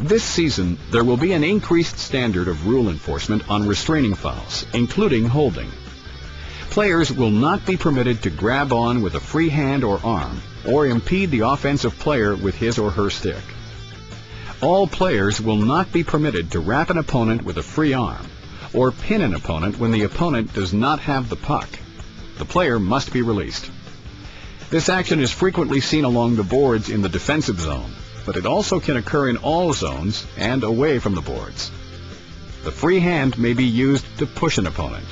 This season, there will be an increased standard of rule enforcement on restraining fouls, including holding. Players will not be permitted to grab on with a free hand or arm, or impede the offensive player with his or her stick. All players will not be permitted to wrap an opponent with a free arm, or pin an opponent when the opponent does not have the puck. The player must be released. This action is frequently seen along the boards in the defensive zone, but it also can occur in all zones and away from the boards. The free hand may be used to push an opponent.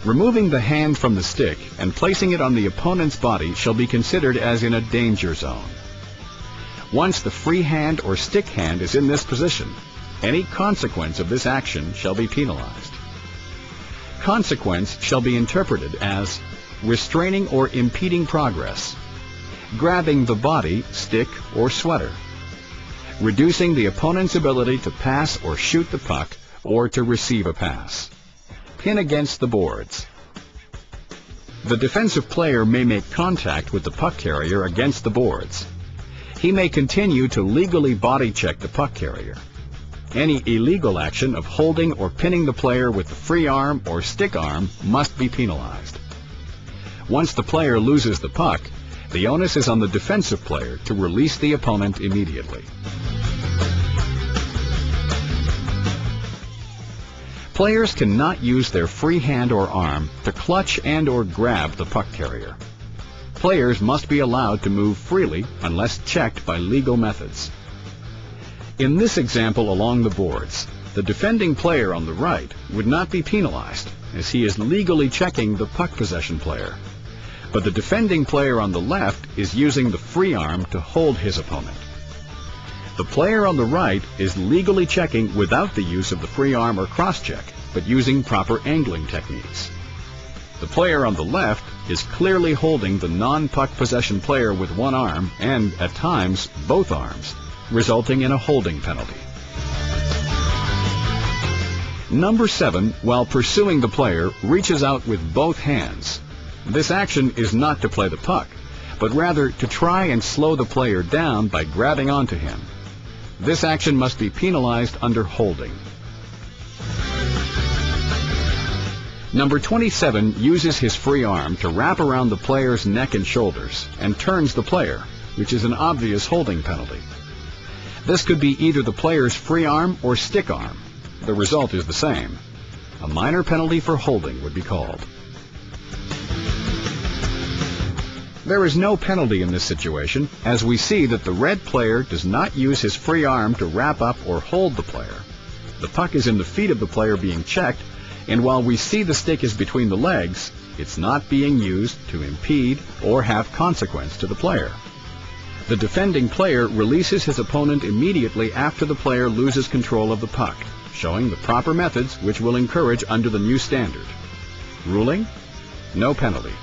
Removing the hand from the stick and placing it on the opponent's body shall be considered as in a danger zone. Once the free hand or stick hand is in this position, any consequence of this action shall be penalized. Consequence shall be interpreted as restraining or impeding progress, grabbing the body, stick, or sweater, reducing the opponent's ability to pass or shoot the puck or to receive a pass, pin against the boards. The defensive player may make contact with the puck carrier against the boards. He may continue to legally body check the puck carrier. Any illegal action of holding or pinning the player with the free arm or stick arm must be penalized. Once the player loses the puck, the onus is on the defensive player to release the opponent immediately. Players cannot use their free hand or arm to clutch and or grab the puck carrier. Players must be allowed to move freely unless checked by legal methods. In this example along the boards, the defending player on the right would not be penalized, as he is legally checking the puck possession player. But the defending player on the left is using the free arm to hold his opponent. The player on the right is legally checking without the use of the free arm or cross-check, but using proper angling techniques. The player on the left is clearly holding the non-puck possession player with one arm and, at times, both arms, resulting in a holding penalty. Number 7, while pursuing the player, reaches out with both hands. This action is not to play the puck, but rather to try and slow the player down by grabbing onto him. This action must be penalized under holding. Number 27 uses his free arm to wrap around the player's neck and shoulders and turns the player, which is an obvious holding penalty. This could be either the player's free arm or stick arm. The result is the same. A minor penalty for holding would be called. There is no penalty in this situation, as we see that the red player does not use his free arm to wrap up or hold the player. The puck is in the feet of the player being checked, and while we see the stick is between the legs, it's not being used to impede or have consequence to the player. The defending player releases his opponent immediately after the player loses control of the puck, showing the proper methods which will encourage under the new standard. Ruling? No penalty.